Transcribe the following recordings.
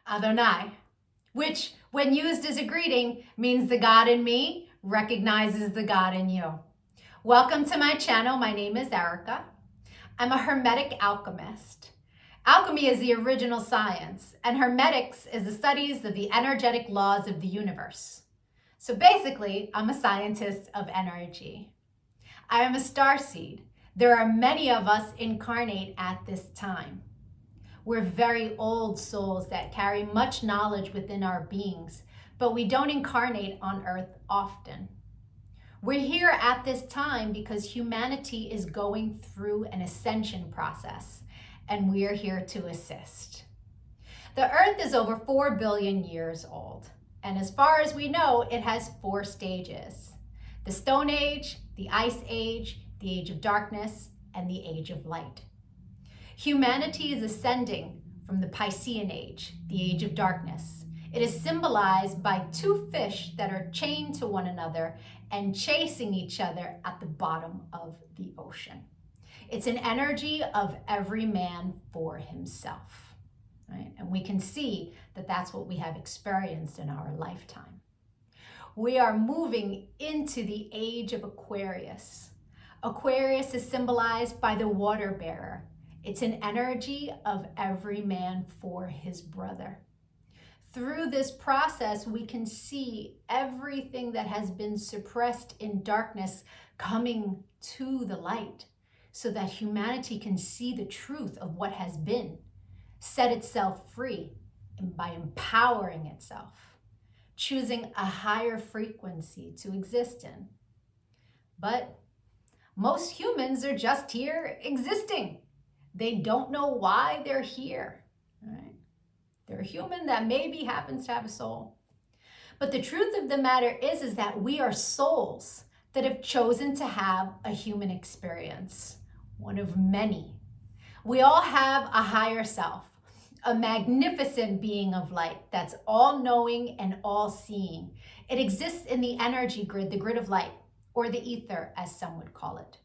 Adonai, which when used as a greeting means the God in me recognizes the God in you. Welcome to my channel. My name is Erica. I'm a Hermetic alchemist. Alchemy is the original science, and Hermetics is the studies of the energetic laws of the universe. So basically, I'm a scientist of energy. I am a starseed. There are many of us incarnate at this time. We're very old souls that carry much knowledge within our beings, but we don't incarnate on Earth often. We're here at this time because humanity is going through an ascension process, and we're here to assist. The Earth is over 4 billion years old, and as far as we know, it has 4 stages: the Stone Age, the Ice Age, the Age of Darkness, and the Age of Light. Humanity is ascending from the Piscean Age, the Age of Darkness. It is symbolized by 2 fish that are chained to one another and chasing each other at the bottom of the ocean. It's an energy of every man for himself, right? And we can see that that's what we have experienced in our lifetime. We are moving into the age of Aquarius. Aquarius is symbolized by the water bearer. It's an energy of every man for his brother. Through this process, we can see everything that has been suppressed in darkness coming to the light so that humanity can see the truth of what has been, set itself free, and by empowering itself, choosing a higher frequency to exist in. But most humans are just here existing. They don't know why they're here, right? They're a human that maybe happens to have a soul. But the truth of the matter is that we are souls that have chosen to have a human experience, one of many. We all have a higher self, a magnificent being of light that's all-knowing and all-seeing. It exists in the energy grid, the grid of light, or the ether, as some would call it.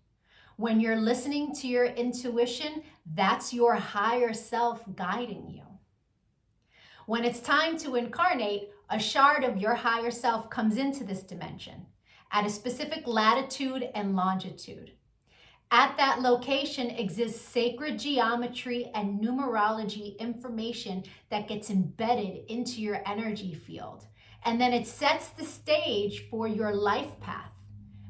When you're listening to your intuition, that's your higher self guiding you. When it's time to incarnate, a shard of your higher self comes into this dimension at a specific latitude and longitude. At that location exists sacred geometry and numerology information that gets embedded into your energy field. And then it sets the stage for your life path,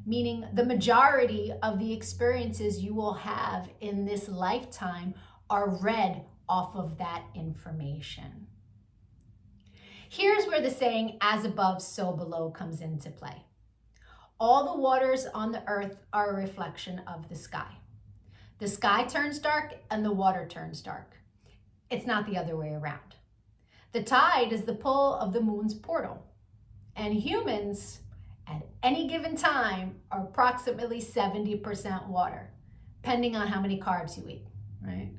meaning the majority of the experiences you will have in this lifetime are read off of that information. Here's where the saying, as above, so below, comes into play. All the waters on the earth are a reflection of the sky. The sky turns dark and the water turns dark. It's not the other way around. The tide is the pull of the moon's portal, and humans at any given time are approximately 70% water, depending on how many carbs you eat, right?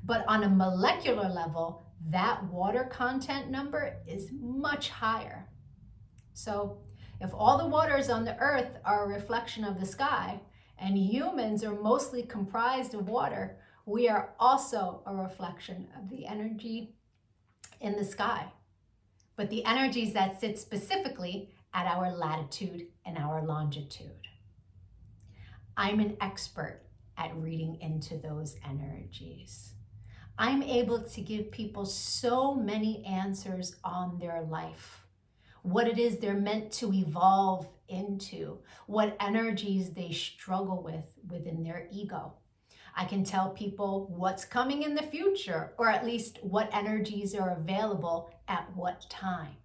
But on a molecular level, that water content number is much higher. So if all the waters on the earth are a reflection of the sky, and humans are mostly comprised of water, we are also a reflection of the energy in the sky. But the energies that sit specifically at our latitude and our longitude. I'm an expert at reading into those energies. I'm able to give people so many answers on their life, what it is they're meant to evolve into, what energies they struggle with within their ego. I can tell people what's coming in the future, or at least what energies are available at what time.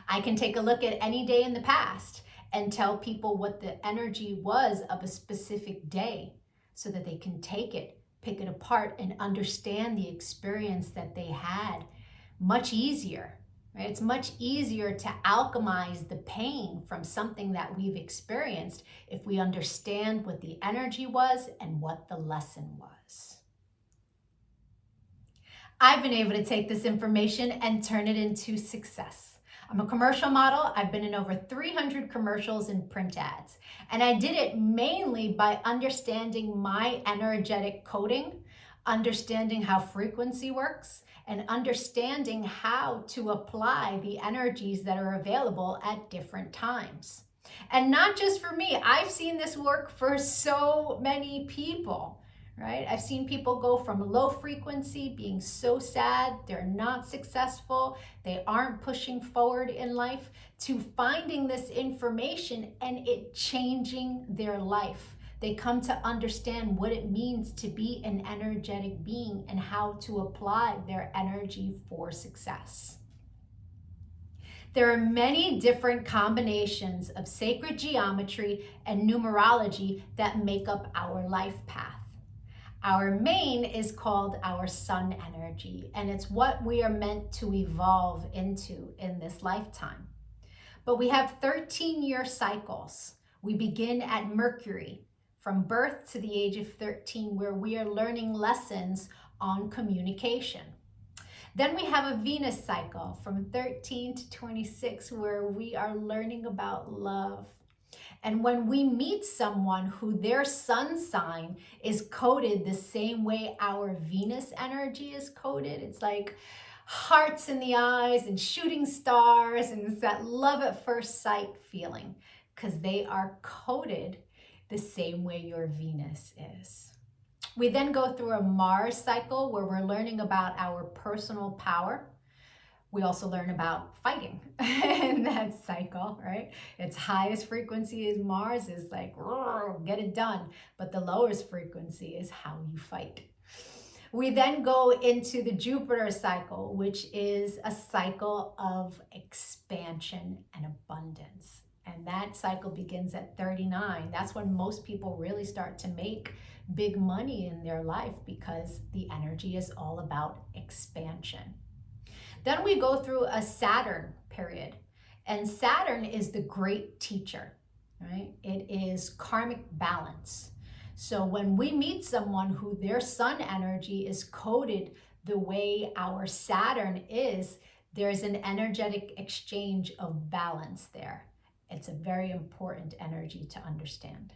I can take a look at any day in the past and tell people what the energy was of a specific day so that they can take it, pick it apart, and understand the experience that they had much easier, right? It's much easier to alchemize the pain from something that we've experienced if we understand what the energy was and what the lesson was. I've been able to take this information and turn it into success. I'm a commercial model. I've been in over 300 commercials and print ads. And I did it mainly by understanding my energetic coding, understanding how frequency works, and understanding how to apply the energies that are available at different times. And not just for me, I've seen this work for so many people, right? I've seen people go from low frequency, being so sad, they're not successful, they aren't pushing forward in life, to finding this information and it changing their life. They come to understand what it means to be an energetic being and how to apply their energy for success. There are many different combinations of sacred geometry and numerology that make up our life path. Our main is called our sun energy, and it's what we are meant to evolve into in this lifetime. But we have 13-year cycles. We begin at Mercury, from birth to the age of 13, where we are learning lessons on communication. Then we have a Venus cycle from 13 to 26, where we are learning about love. And when we meet someone who their sun sign is coded the same way our Venus energy is coded, it's like hearts in the eyes and shooting stars, and it's that love at first sight feeling, because they are coded the same way your Venus is. We then go through a Mars cycle where we're learning about our personal power. We also learn about fighting in that cycle, right? Its highest frequency is Mars, is like, get it done. But the lowest frequency is how you fight. We then go into the Jupiter cycle, which is a cycle of expansion and abundance. And that cycle begins at 39. That's when most people really start to make big money in their life, because the energy is all about expansion. Then we go through a Saturn period, and Saturn is the great teacher, right? It is karmic balance. So when we meet someone who their sun energy is coded the way our Saturn is, there's an energetic exchange of balance there. It's a very important energy to understand.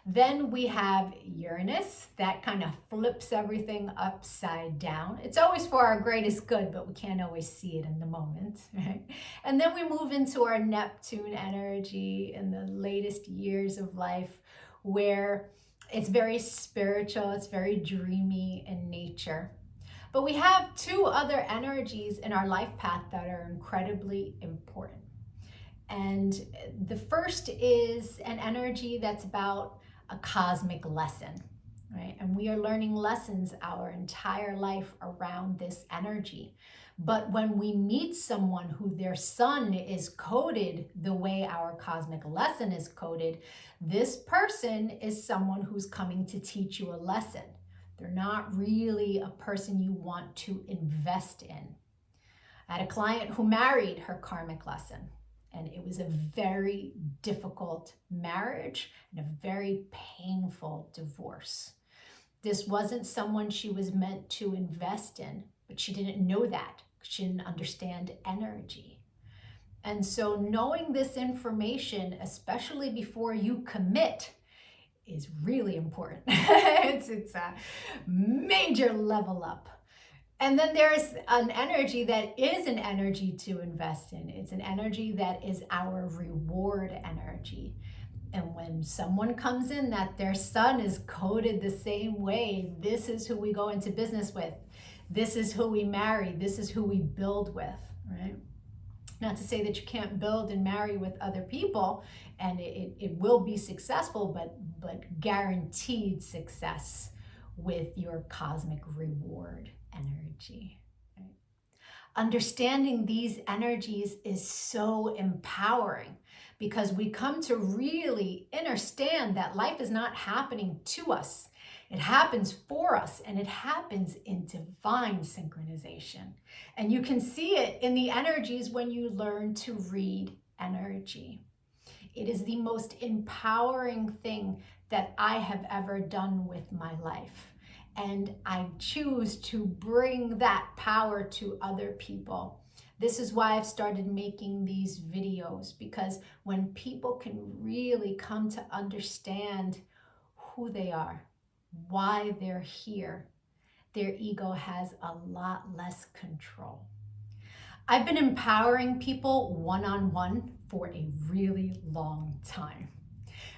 Then we have Uranus, that kind of flips everything upside down. It's always for our greatest good, but we can't always see it in the moment, right? And then we move into our Neptune energy in the latest years of life, where it's very spiritual, it's very dreamy in nature. But we have two other energies in our life path that are incredibly important. And the first is an energy that's about a cosmic lesson, right? And we are learning lessons our entire life around this energy. But when we meet someone who their sun is coded the way our cosmic lesson is coded, this person is someone who's coming to teach you a lesson. They're not really a person you want to invest in. I had a client who married her karmic lesson, and it was a very difficult marriage and a very painful divorce. This wasn't someone she was meant to invest in, but she didn't know that. She didn't understand energy. And so knowing this information, especially before you commit, is really important. It's a major level up. And then there's an energy that is an energy to invest in. It's an energy that is our reward energy. And when someone comes in that their sun is coded the same way, this is who we go into business with. This is who we marry. This is who we build with, right? Not to say that you can't build and marry with other people, and it will be successful, but guaranteed success with your cosmic reward energy. Right? Understanding these energies is so empowering, because we come to really understand that life is not happening to us. It happens for us, and it happens in divine synchronization. And you can see it in the energies when you learn to read energy. It is the most empowering thing that I have ever done with my life. And I choose to bring that power to other people. This is why I've started making these videos, because when people can really come to understand who they are, why they're here, their ego has a lot less control. I've been empowering people one-on-one for a really long time.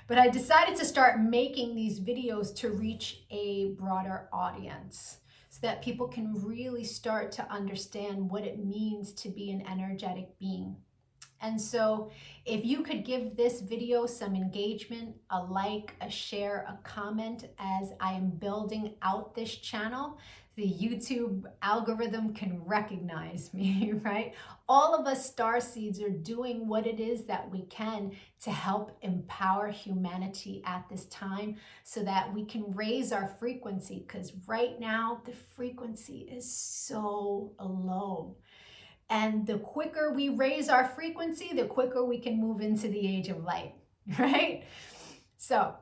But I decided to start making these videos to reach a broader audience so that people can really start to understand what it means to be an energetic being. And so if you could give this video some engagement, a like, a share, a comment as I am building out this channel, the YouTube algorithm can recognize me, right? All of us starseeds are doing what it is that we can to help empower humanity at this time so that we can raise our frequency, because right now the frequency is so low. And the quicker we raise our frequency, the quicker we can move into the age of light, right? So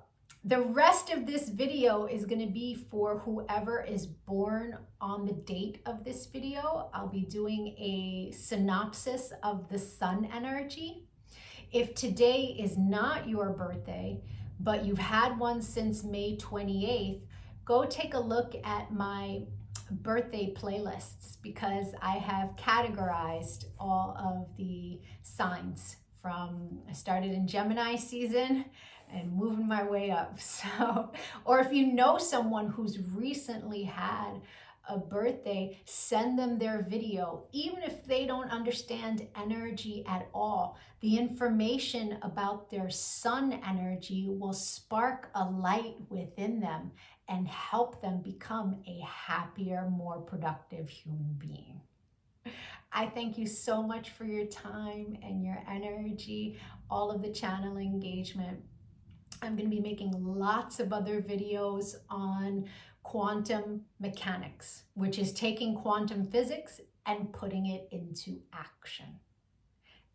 the rest of this video is going to be for whoever is born on the date of this video. I'll be doing a synopsis of the sun energy. If today is not your birthday, but you've had one since May 28th, go take a look at my birthday playlists, because I have categorized all of the signs from, I started in Gemini season and moving my way up. So, or if you know someone who's recently had a birthday, send them their video. Even if they don't understand energy at all, the information about their sun energy will spark a light within them and help them become a happier, more productive human being. I thank you so much for your time and your energy, all of the channel engagement. I'm going to be making lots of other videos on quantum mechanics, which is taking quantum physics and putting it into action.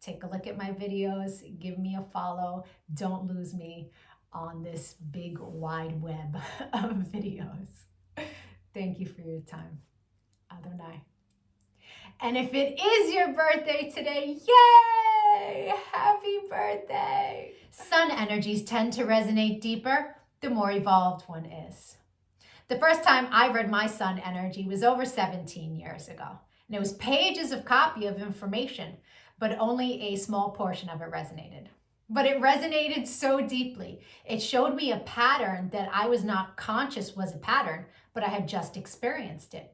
Take a look at my videos, give me a follow, don't lose me on this big wide web of videos. Thank you for your time. Adonai. And if it is your birthday today, yay! Happy birthday! Sun energies tend to resonate deeper the more evolved one is. The first time I read my sun energy was over 17 years ago. And it was pages of copy of information, but only a small portion of it resonated. But it resonated so deeply. It showed me a pattern that I was not conscious was a pattern, but I had just experienced it.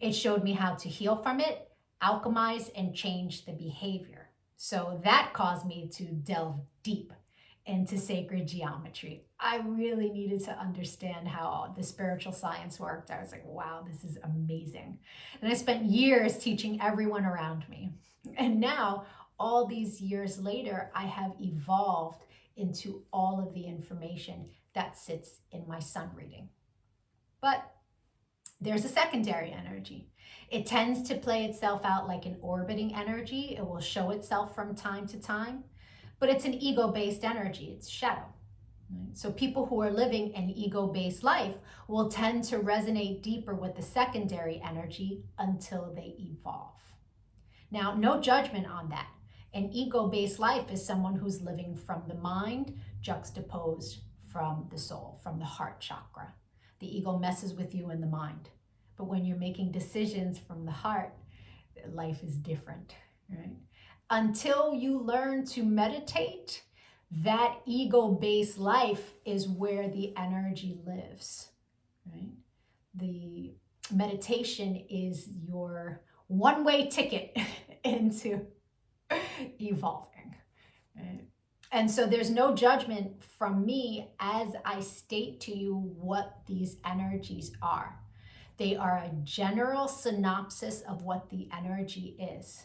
It showed me how to heal from it, alchemize, and change the behavior. So that caused me to delve deep into sacred geometry. I really needed to understand how the spiritual science worked. I was like, wow, this is amazing. And I spent years teaching everyone around me. And now, all these years later, I have evolved into all of the information that sits in my sun reading. But there's a secondary energy. It tends to play itself out like an orbiting energy. It will show itself from time to time, but it's an ego-based energy. It's shadow. Right? So people who are living an ego-based life will tend to resonate deeper with the secondary energy until they evolve. Now, no judgment on that. An ego-based life is someone who's living from the mind juxtaposed from the soul, from the heart chakra. The ego messes with you in the mind. But when you're making decisions from the heart, life is different, right? Until you learn to meditate, that ego-based life is where the energy lives, right? The meditation is your one-way ticket into evolving, right? And so there's no judgment from me as I state to you what these energies are. They are a general synopsis of what the energy is.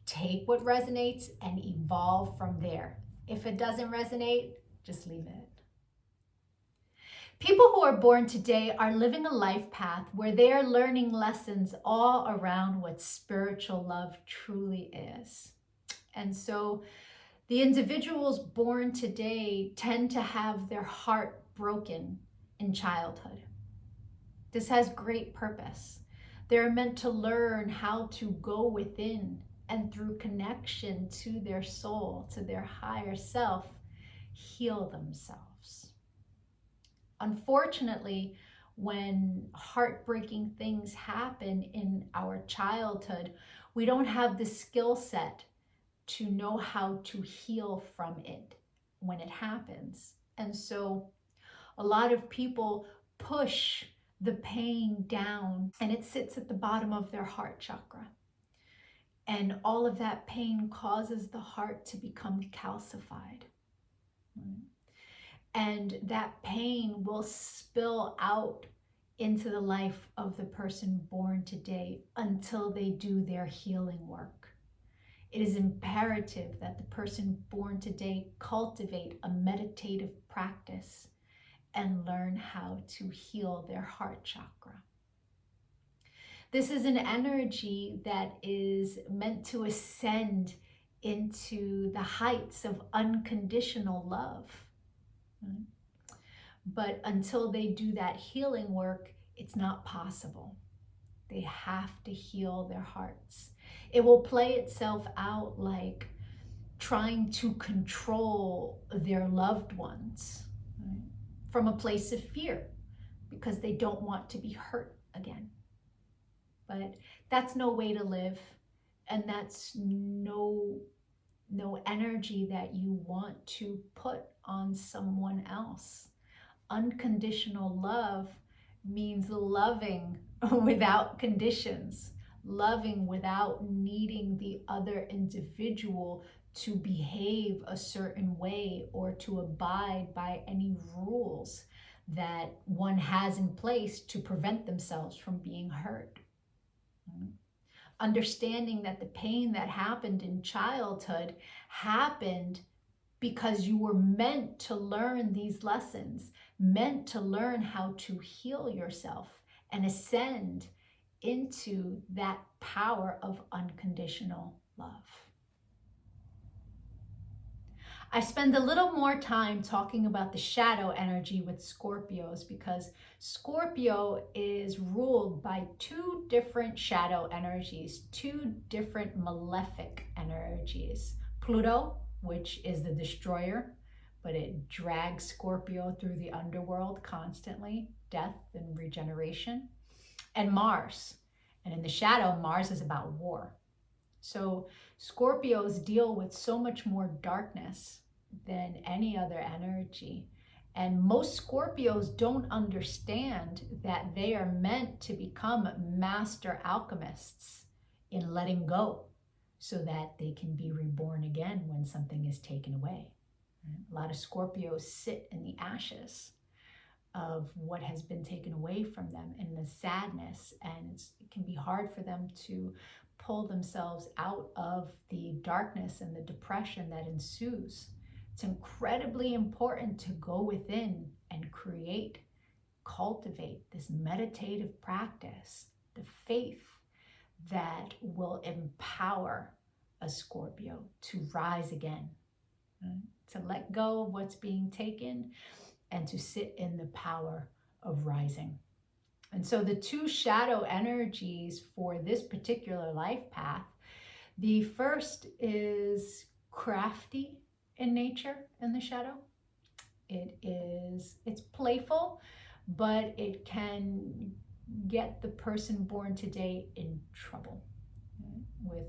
Take what resonates and evolve from there. If it doesn't resonate, just leave it. People who are born today are living a life path where they are learning lessons all around what spiritual love truly is. And so the individuals born today tend to have their heart broken in childhood. This has great purpose. They're meant to learn how to go within and through connection to their soul, to their higher self, heal themselves. Unfortunately, when heartbreaking things happen in our childhood, we don't have the skill set to know how to heal from it when it happens. And so a lot of people push the pain down and it sits at the bottom of their heart chakra. And all of that pain causes the heart to become calcified. And that pain will spill out into the life of the person born today until they do their healing work. It is imperative that the person born today cultivate a meditative practice and learn how to heal their heart chakra. This is an energy that is meant to ascend into the heights of unconditional love. But until they do that healing work, it's not possible. They have to heal their hearts. It will play itself out like trying to control their loved ones, right? From a place of fear, because they don't want to be hurt again. But that's no way to live, and that's no energy that you want to put on someone else. Unconditional love means loving without conditions, loving without needing the other individual to behave a certain way or to abide by any rules that one has in place to prevent themselves from being hurt. Understanding that the pain that happened in childhood happened because you were meant to learn these lessons, meant to learn how to heal yourself and ascend into that power of unconditional love. I spend a little more time talking about the shadow energy with Scorpios because Scorpio is ruled by two different shadow energies, two different malefic energies. Pluto, which is the destroyer, but it drags Scorpio through the underworld constantly, death and regeneration. And Mars, and in the shadow, Mars is about war. So Scorpios deal with so much more darkness than any other energy. And most Scorpios don't understand that they are meant to become master alchemists in letting go so that they can be reborn again when something is taken away. A lot of Scorpios sit in the ashes of what has been taken away from them in the sadness, and it can be hard for them to pull themselves out of the darkness and the depression that ensues. It's incredibly important to go within and create, cultivate this meditative practice, the faith that will empower a Scorpio to rise again, to let go of what's being taken and to sit in the power of rising. And so the two shadow energies for this particular life path, the first is crafty in nature in the shadow. It's playful, but it can get the person born today in trouble with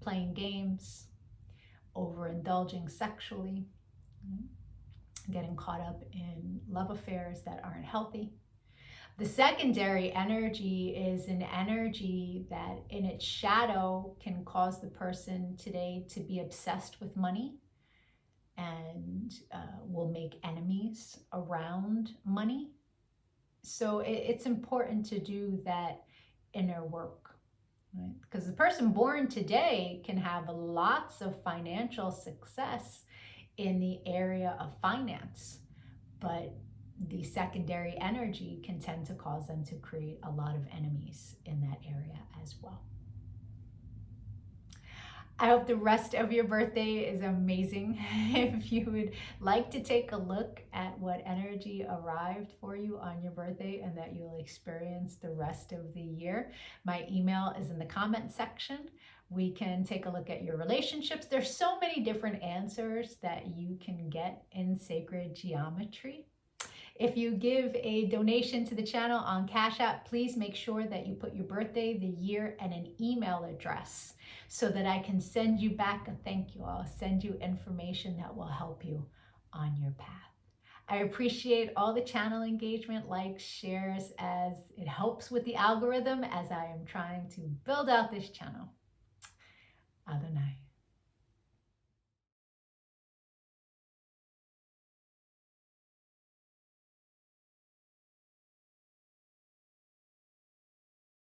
playing games, overindulging sexually, getting caught up in love affairs that aren't healthy. The secondary energy is an energy that in its shadow can cause the person today to be obsessed with money and will make enemies around money. So it's important to do that inner work, right? Because the person born today can have lots of financial success in the area of finance, but the secondary energy can tend to cause them to create a lot of enemies in that area as well. I hope the rest of your birthday is amazing. If you would like to take a look at what energy arrived for you on your birthday and that you'll experience the rest of the year, my email is in the comment section. We can take a look at your relationships. There's so many different answers that you can get in sacred geometry. If you give a donation to the channel on Cash App, please make sure that you put your birthday, the year, and an email address so that I can send you back a thank you. I'll send you information that will help you on your path. I appreciate all the channel engagement, likes, shares, as it helps with the algorithm as I am trying to build out this channel. Adonai.